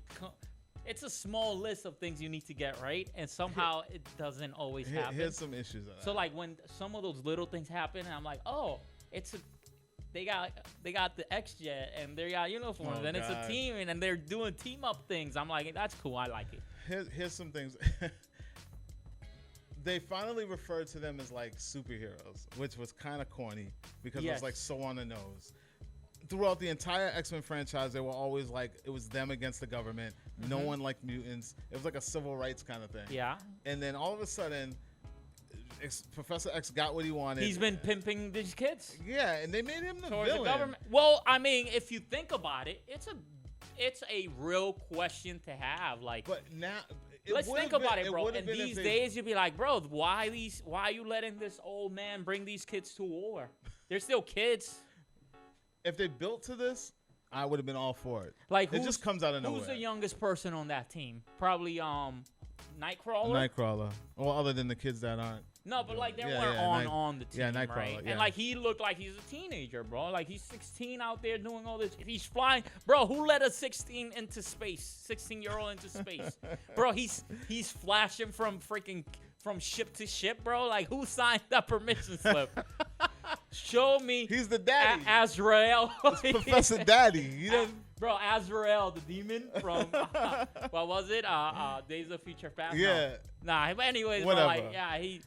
it's a small list of things you need to get right, and somehow it doesn't always happen. Here's some issues. So, like, when some of those little things happen, I'm like, oh, they got the X-Jet, and they got uniforms, and it's a team, and they're doing team-up things. I'm like, that's cool. I like it. Here's some things. They finally referred to them as, like, superheroes, which was kind of corny because it was, like, so on the nose. Throughout the entire X-Men franchise, they were always like, it was them against the government. No one liked mutants. It was like a civil rights kind of thing. Yeah. And then all of a sudden, Professor X got what he wanted. He's been pimping these kids. Yeah, and they made him the villain. The government. Well, I mean, if you think about it, it's a real question to have. Like, but now. Let's think about it, bro. And these days, you'd be like, bro, why are you letting this old man bring these kids to war? They're still kids. If they built to this, I would have been all for it. Like, it just comes out of nowhere. Who's the youngest person on that team? Probably Nightcrawler. Nightcrawler. Well, other than the kids that aren't. No, but like they weren't on the team, Nightcrawler, right? Yeah. And like he looked like he's a teenager, bro. Like he's 16 out there doing all this. He's flying, bro. Who let a 16-year-old into space, bro? He's flashing from ship to ship, bro. Like who signed that permission slip? Show me. He's the daddy. Azrael. It's Professor Daddy. You know. Bro, Azrael, the demon from what was it? Days of Future Past. Yeah. No. Nah, but anyways, whatever. Bro, like, yeah, he.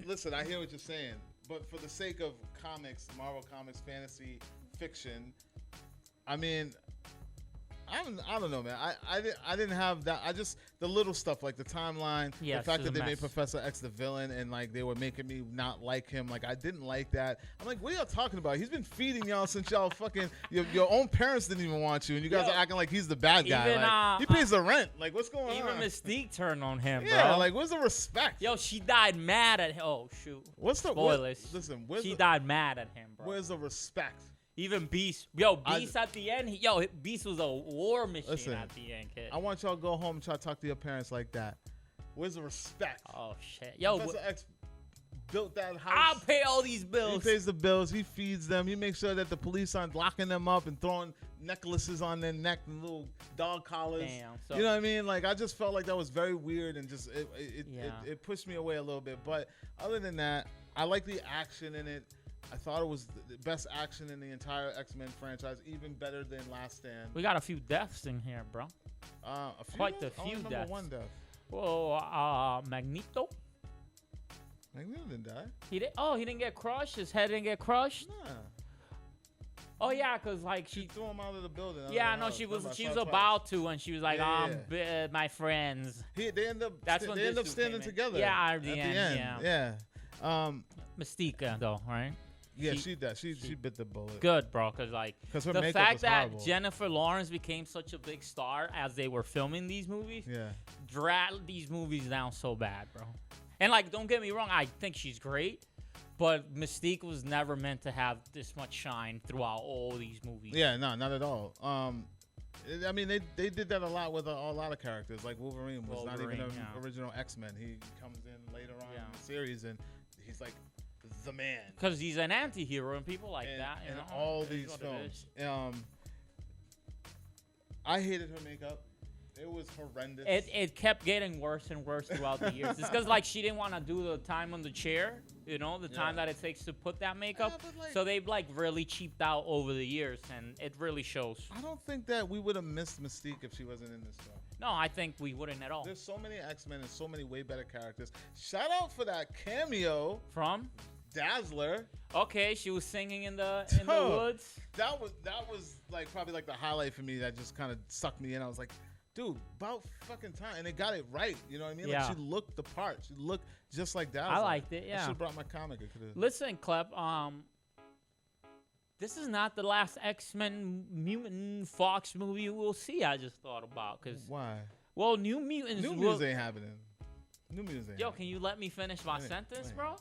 Listen. I hear what you're saying, but for the sake of comics, Marvel Comics, fantasy, fiction, I mean, I don't know, man. I didn't have that. The little stuff like the timeline, the fact that they made Professor X the villain, and like they were making me not like him. Like I didn't like that. I'm like, what are y'all talking about? He's been feeding y'all since y'all fucking your own parents didn't even want you, and you guys are acting like he's the bad guy. Like, he pays the rent. Like what's going on? Even Mystique turned on him, bro. Yeah, like what's the respect? Yo, she died mad at him. Oh shoot. What's the spoilers? Listen, she died mad at him, bro. Where's the respect? Even Beast, Beast at the end, Beast was a war machine at the end, kid. I want y'all to go home and try to talk to your parents like that. Where's the respect? Oh, shit. Yo, Professor X built that house. I'll pay all these bills. He pays the bills. He feeds them. He makes sure that the police aren't locking them up and throwing necklaces on their neck and little dog collars. Damn. So, you know what I mean? Like, I just felt like that was very weird and just it pushed me away a little bit. But other than that, I like the action in it. I thought it was the best action in the entire X-Men franchise, even better than Last Stand. We got a few deaths in here, bro. Quite a few deaths. One death. Well, Magneto. Magneto didn't die. He didn't get crushed. His head didn't get crushed. Nah. Oh yeah, cause like she threw him out of the building. Yeah, no, she was about to, and she was like, my friends. They end up standing together. Yeah, at the end. Yeah. Mystique though, right? Yeah, she did. She bit the bullet. Good, bro, because her the fact that horrible. Jennifer Lawrence became such a big star as they were filming these movies, dragged these movies down so bad, bro. And like, don't get me wrong, I think she's great, but Mystique was never meant to have this much shine throughout all these movies. Yeah, no, not at all. I mean, they did that a lot with a lot of characters. Like Wolverine was not even an original X-Men. He comes in later on in the series, and he's like the man. Because he's an anti-hero, and people like that. In all these films. I hated her makeup. It was horrendous. It kept getting worse and worse throughout the years. It's because like she didn't want to do the time on the chair, the time that it takes to put that makeup. So they've like really cheaped out over the years, and it really shows. I don't think that we would have missed Mystique if she wasn't in this film. No, I think we wouldn't at all. There's so many X-Men and so many way better characters. Shout out for that cameo from Dazzler. Okay, she was singing in the woods. That was like probably like the highlight for me. That just kind of sucked me in. I was like, dude, about fucking time. And they got it right. You know what I mean? Yeah. Like she looked the part. She looked just like Dazzler. I liked it, yeah. I should have brought my comic. Listen, Klep, this is not the last X-Men Mutant Fox movie we'll see. I just thought about because why? Well, New Mutants. New Mutants ain't happening. New Mutants ain't. Yo, can you let me finish my sentence, bro?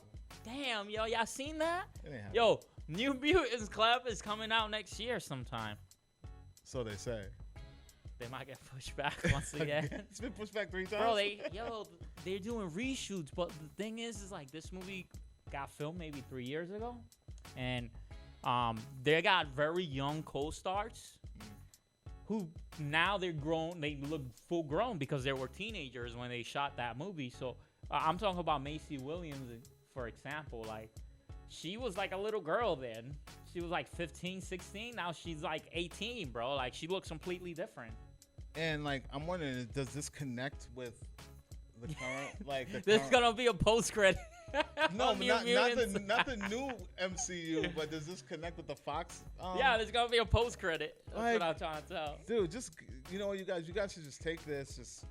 Damn, yo, y'all seen that? It ain't Yo, New Mutants Klep is coming out next year sometime. So they say. They might get pushed back once again. It's been pushed back 3 times. Bro, they're doing reshoots, but the thing is like this movie got filmed maybe 3 years ago, and they got very young co-stars who now they're grown. They look full grown because they were teenagers when they shot that movie. So I'm talking about Macy Williams, for example. Like she was like a little girl then. She was like 15, 16. Now she's like 18, bro. Like she looks completely different. And like I'm wondering, does this connect with the current like there's gonna be a post credit. No, not the new MCU, but does this connect with the Fox? Yeah, there's gonna be a post credit. That's what I'm trying to tell. Dude, just you guys should just take this. Just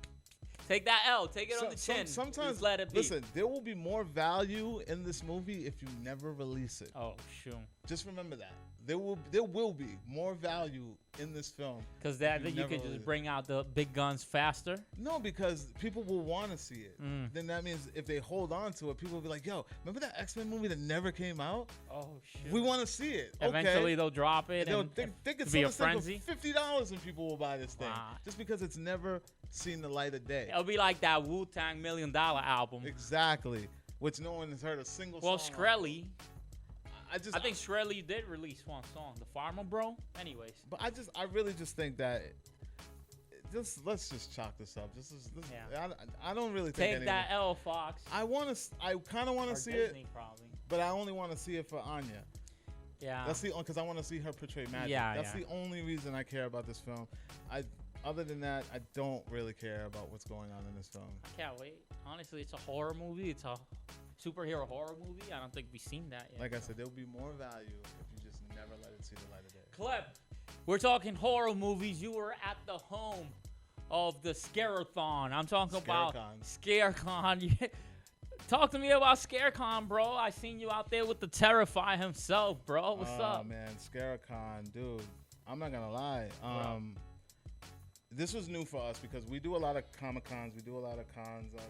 take that L. Take it on the chin. Sometimes just let it be. Listen, there will be more value in this movie if you never release it. Oh, shoot. Just remember that. There will be more value in this film. Because you could just bring out the big guns faster? No, because people will want to see it. Then that means if they hold on to it, people will be like, yo, remember that X-Men movie that never came out? Oh, shit. We want to see it. Eventually they'll drop it. They'll think it's be a frenzy. For $50 and people will buy this thing. Just because it's never seen the light of day. It'll be like that Wu-Tang $1 Million album. Exactly. Which no one has heard a single song. Well, Shkreli. I think Shkreli did release one song, The Farmer Bro. Anyways, but I really just think that let's just chalk this up. Yeah. I don't really think take that L, Fox. I kind of want to see Disney, it, probably. But I only want to see it for Anya. Yeah. That's because I want to see her portray magic. Yeah, that's the only reason I care about this film. Other than that, I don't really care about what's going on in this film. I can't wait. Honestly, it's a horror movie. It's a superhero horror movie. I don't think we've seen that yet. Like I said, there'll be more value if you just never let it see the light of day. Klep, we're talking horror movies. You were at the home of the Scare-a-thon. I'm talking about Scare-con. Talk to me about Scare-con, bro. I seen you out there with the Terrify himself, bro. What's up? Oh, man. Scare-con, dude. I'm not going to lie. This was new for us because we do a lot of Comic-Cons. We do a lot of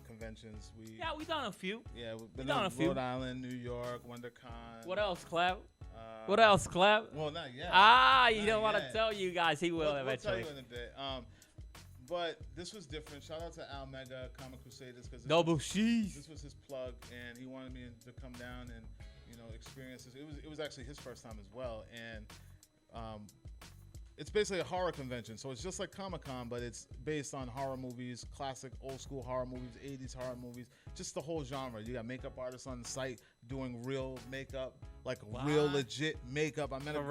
conventions. We done a few. Yeah, we've done a few. Rhode Island, New York, WonderCon. What else, Klep? What else, Klep? Well, not yet. You don't want to tell you guys. He will eventually. We'll tell you in a bit. But this was different. Shout out to Al Mega, Comic Crusaders, because this was his plug, and he wanted me to come down and experience this. It was actually his first time as well, and it's basically a horror convention. So it's just like Comic-Con, but it's based on horror movies, classic old school horror movies, 80s horror movies, just the whole genre. You got makeup artists on the site doing real makeup, like real legit makeup. I met a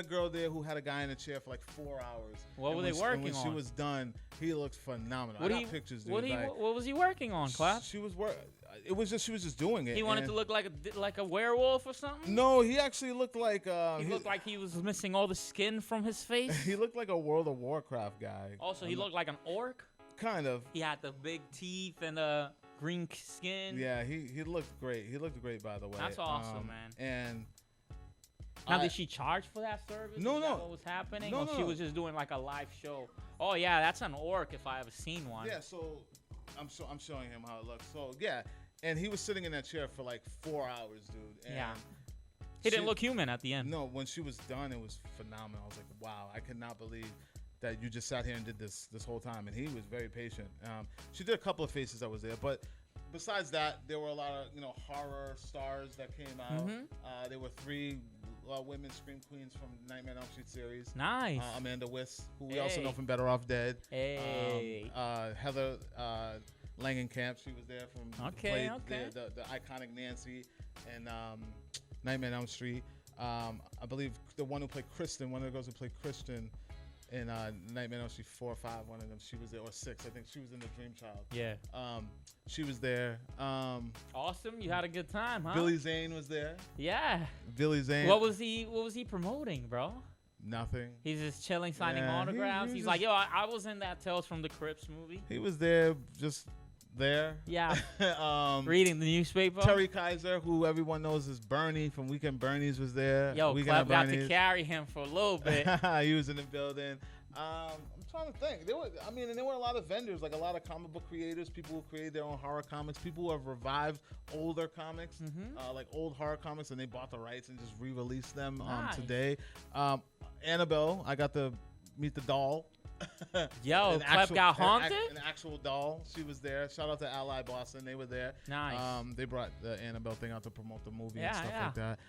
girl there who had a guy in a chair for like 4 hours. What were they working on? When she was done, he looked phenomenal. I got pictures, dude. What was he working on, Klep? She was she was just doing it. He wanted to look like a werewolf or something? No, he actually looked like he looked like he was missing all the skin from his face. He looked like a World of Warcraft guy. Also, he looked like an orc? Kind of. He had the big teeth and the green skin. Yeah, he looked great. He looked great, by the way. That's awesome, man. And now, did she charge for that service? No. Is that what was happening? No, she was just doing like a live show? Oh yeah, that's an orc if I ever seen one. Yeah, so I'm showing him how it looks. So yeah, and he was sitting in that chair for like 4 hours, dude. And yeah. He didn't look human at the end. No, when she was done, it was phenomenal. I was like, wow, I could not believe that you just sat here and did this whole time. And he was very patient. She did a couple of faces that was there, but besides that, there were a lot of horror stars that came out. Mm-hmm. There were 3 women scream queens from Nightmare on Elm Street series. Nice. Amanda Wyss, who we also know from Better Off Dead. Hey. Heather Langenkamp, she was there from the iconic Nancy and Nightmare on Elm Street. I believe the one who played Kristen, one of the girls who played Kristen in Nightmare on Elm Street 4 or 5, one of them, she was there, or 6, I think she was in the Dream Child. Yeah. She was there. Awesome, you had a good time, huh? Billy Zane was there. Yeah. Billy Zane. What was he promoting, bro? Nothing. He's just chilling, signing autographs. He's like, yo, I was in that Tales from the Crypts movie. He was there just there. Yeah. Reading the newspaper. Terry Kaiser, who everyone knows as Bernie from Weekend Bernie's, was there. Yo, Klep got to carry him for a little bit. He was in the building. I'm trying to think. There were a lot of vendors, like a lot of comic book creators, people who created their own horror comics, people who have revived older comics, like old horror comics, and they bought the rights and just re-released them today. Annabelle, I got to meet the doll. Yo, Klep got haunted? An actual doll. She was there. Shout out to Ally Boston. They were there. Nice. They brought the Annabelle thing out to promote the movie and stuff like that.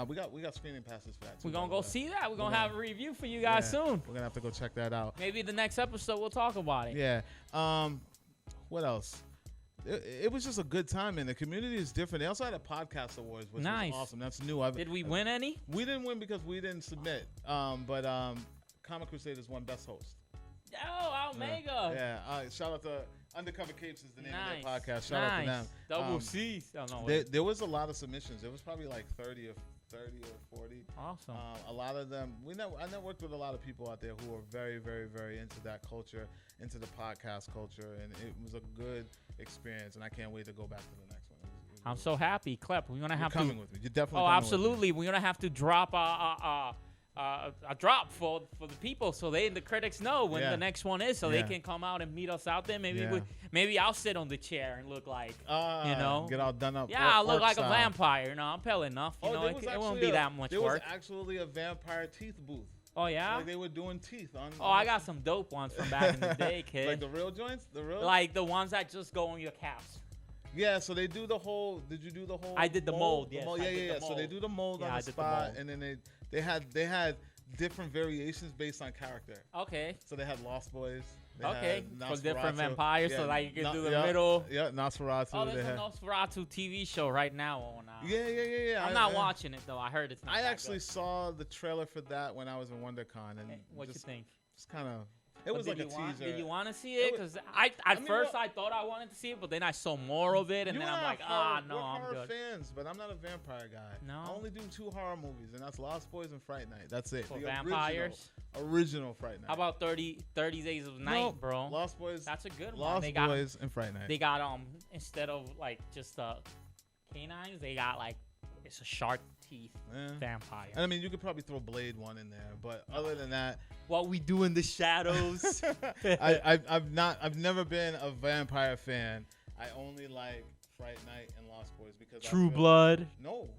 We got screening passes for that too. We're going to go see that. We're going to have a review for you guys soon. We're going to have to go check that out. Maybe the next episode we'll talk about it. Yeah. What else? It was just a good time, and the community is different. They also had a podcast awards, which was awesome. That's new. Did we win any? We didn't win because we didn't submit. But Comic Crusaders won Best Host. Oh, Omega. Yeah. Shout out to Undercover Capes is the name of their podcast. Shout out to them. Double C's. Oh, no, there was a lot of submissions. There was probably like 30 or 40. Awesome. A lot of them. I networked with a lot of people out there who are very, very, very into that culture, into the podcast culture, and it was a good experience. And I can't wait to go back to the next one. I'm so happy, Klep. We're gonna have coming with me. You're definitely. Oh, absolutely. We're gonna have to drop a drop for the people, so they the critics know when the next one is, so they can come out and meet us out there. Maybe I'll sit on the chair and look like get all done up. Yeah, I'll look like a vampire. You know, I'm pale enough. You know, it won't be that much work. There was actually a vampire teeth booth. Oh yeah, like they were doing teeth on. Oh, I got some dope ones from back in the day, kid. Like the real joints, like the ones that just go on your caps. Yeah, so they do the whole. Did you do the whole? I did the mold. Yes, yeah. So they do the mold on the spot, and then they had different variations based on character. Okay. So they had Lost Boys. For different vampires, so like you can do the middle. Yeah, Nosferatu. Oh, there's a Nosferatu TV show right now on. Yeah. I'm not watching it though. I heard it's not. I actually saw the trailer for that when I was in WonderCon, and what you think? Just kind of. It was like a teaser. Did you want to see it? Because at first I thought I wanted to see it, but then I saw more of it, and then I'm like, no, I'm good. We're horror fans, but I'm not a vampire guy. No. I only do 2 horror movies, and that's Lost Boys and Fright Night. That's it. For vampires? Original Fright Night. How about 30 Days of Night, bro? Lost Boys. That's a good one. Lost Boys and Fright Night. They got instead of like just canines, they got like it's a shark teeth vampire. And I mean, you could probably throw Blade 1 in there, but other than that, what we do in the shadows. I've never been a vampire fan. I only like Fright Night and Lost Boys because True Blood. No,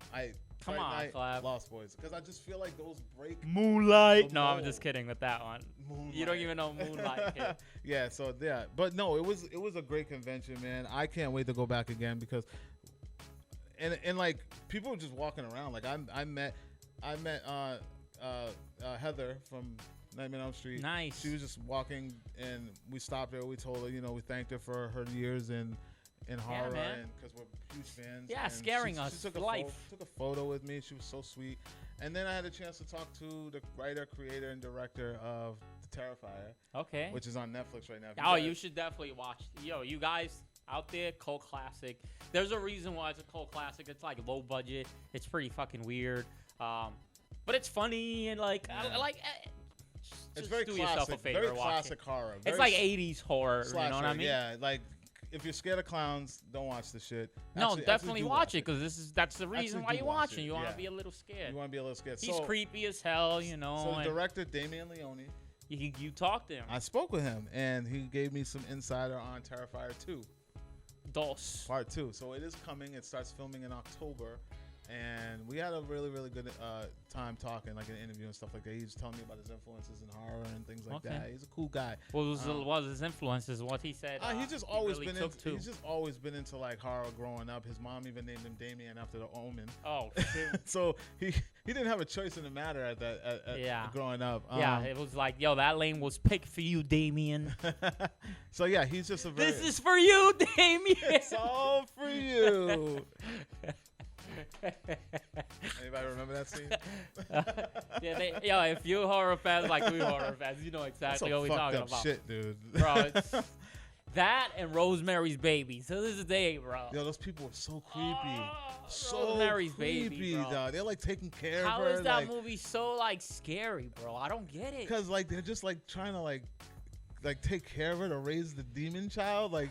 Come on, Klep. Lost Boys, because I just feel like those break. Moonlight. No, I'm just kidding with that one. Moonlight. You don't even know Moonlight. Yeah, so yeah, but no, it was a great convention, man. I can't wait to go back again because. And like people were just walking around. Like I met Heather from Nightmare on Elm Street. Nice. She was just walking, and we stopped her. We told her, we thanked her for her years in horror, and because we're huge fans. Yeah, and scaring us. She took a photo with me. She was so sweet. And then I had a chance to talk to the writer, creator, and director of The Terrifier. Okay. Which is on Netflix right now. You should definitely watch. Yo, you guys out there, cult classic. There's a reason why it's a cult classic. It's like low budget. It's pretty fucking weird. But it's funny and like it's very do classic, yourself a favor. Very classic horror. It's like 80s horror. Slasher, you know what I mean? Yeah, like if you're scared of clowns, don't watch this shit. No, definitely watch it because that's the reason why you're watching. You want to be a little scared. You want to be a little scared. He's creepy as hell, So the director, Damien Leone. You talked to him. I spoke with him, and he gave me some insider on Terrifier 2. Part 2. So it is coming. It starts filming in October. And we had a really, really good time talking, like an interview and stuff like that. He was telling me about his influences in horror and things like that. He's a cool guy. What was his influences? What he said? He's just always been into like horror growing up. His mom even named him Damien after The Omen. Oh, shit. So he didn't have a choice in the matter at growing up. It was like, yo, that lane was picked for you, Damien. So yeah, he's just a very. This is for you, Damien. It's all for you. Anybody remember that scene? If you're horror fans like we horror fans, you know exactly what we're talking about. Shit, dude. Bro, it's that and Rosemary's Baby. To this day, bro. Yo, those people are so creepy. Rosemary's Baby, bro. Dog. They're like taking care How of her. How is that movie so like scary, bro? I don't get it. Because like they're just like trying to like take care of her to raise the demon child. Like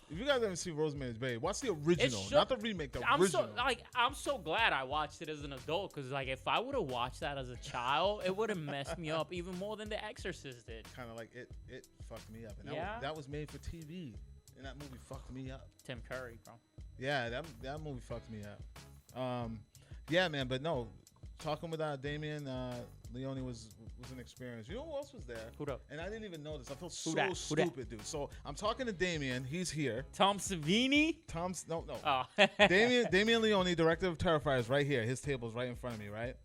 If you guys haven't seen Rosemary's Baby, watch the original, not the remake. The original. I'm so glad I watched it as an adult because if I would have watched that as a child, it would have messed me up even more than The Exorcist did. Kind of like it fucked me up. And that was made for TV, and that movie fucked me up. Tim Curry, bro. Yeah, that movie fucked me up. Yeah, man, but no, talking with Damien Leone was an experience. You know who else was there? Who up? And I didn't even notice. I feel so stupid, dude. So I'm talking to Damien. He's here. Tom Savini? No. Oh. Damien Leone, director of Terrifiers, right here. His table's right in front of me, right?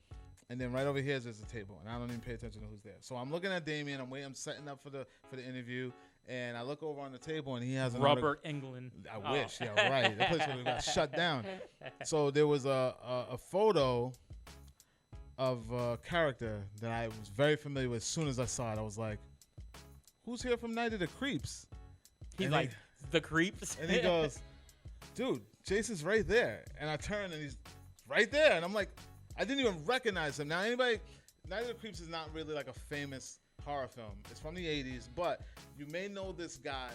And then right over here is a table, and I don't even pay attention to who's there. So I'm looking at Damien. I'm setting up for the interview, and I look over on the table, and he has Robert Englund. I wish, yeah, right. The place would have got shut down. So there was a photo of a character that I was very familiar with. As soon as I saw it, I was like, "Who's here from Night of the Creeps?" He's like, "The Creeps," and he goes, "Dude, Jason's right there." And I turn, and he's right there, and I'm like, I didn't even recognize him. Now, Night of the Creeps is not really like a famous horror film. It's from the 80s, but you may know this guy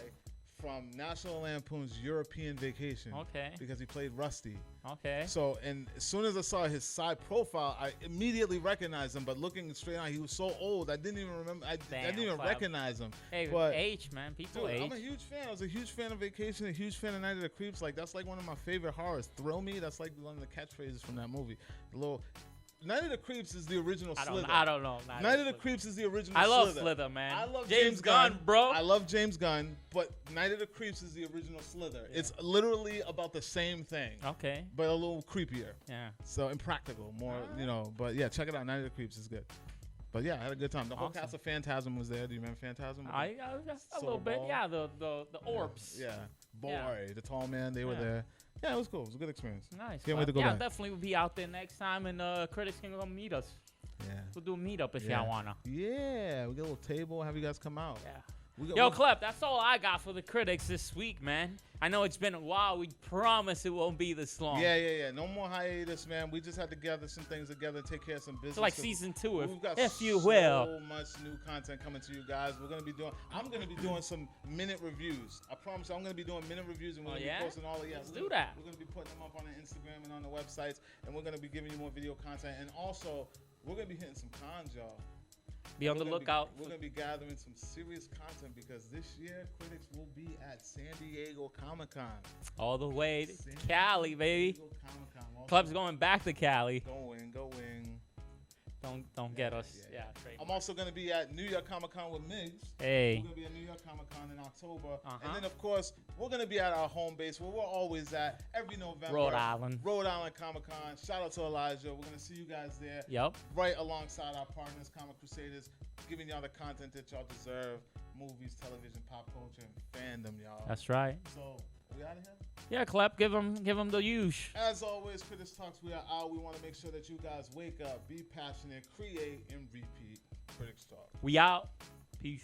from National Lampoon's European Vacation. Okay. Because he played Rusty. Okay. So, and as soon as I saw his side profile, I immediately recognized him. But looking straight on, he was so old, I didn't even remember. I didn't even recognize him. Hey, but, age, man. People age. I'm a huge fan. I was a huge fan of Vacation, a huge fan of Night of the Creeps. Like, that's like one of my favorite horrors. Thrill Me, that's like one of the catchphrases from that movie. The little... Night of the Creeps is the original Slither. I don't know. Night of the Creeps is the original Slither. I love Slither, man. I love James Gunn, bro. I love James Gunn, but Night of the Creeps is the original Slither. Yeah. It's literally about the same thing. Okay. But a little creepier. Yeah. So impractical, more, But yeah, check it out. Night of the Creeps is good. But yeah, I had a good time. The whole cast of Phantasm was there. Do you remember Phantasm? A little bit. Yeah, the orbs. Yeah. Boy, the tall man, they were there. Yeah, it was cool. It was a good experience. Nice. Can't wait to go back. Definitely will be out there next time, and Critics can come meet us. Yeah. We'll do a meetup if y'all wanna. Yeah, we get a little table, have you guys come out. Yeah. Klep, that's all I got for the Critics this week, man. I know it's been a while. We promise it won't be this long. Yeah. No more hiatus, man. We just had to gather some things together, take care of some business. So like season 2, if you will. So much new content coming to you guys. I'm gonna be doing some minute reviews. I promise you, I'm gonna be doing minute reviews, and we're gonna be posting all of Let's do that. We're gonna be putting them up on the Instagram and on the websites, and we're gonna be giving you more video content. And also, we're gonna be hitting some cons, y'all. Be on the lookout. We're going to be gathering some serious content because this year, Critics will be at San Diego Comic-Con. All the way to Cali, baby. Klep's going back to Cali. Going. Don't get us. Yeah. I'm also going to be at New York Comic-Con with Migz. Hey. We're going to be at New York Comic-Con in October. And then, of course, we're going to be at our home base where we're always at every November. Rhode Island Comic-Con. Shout out to Elijah. We're going to see you guys there. Yep. Right alongside our partners, Comic Crusaders, giving y'all the content that y'all deserve. Movies, television, pop culture, and fandom, y'all. That's right. So, we out of here? Yeah, Klep, give them the use. As always, Critics Talks, we are out. We want to make sure that you guys wake up, be passionate, create, and repeat. Critics Talk. We out. Peace.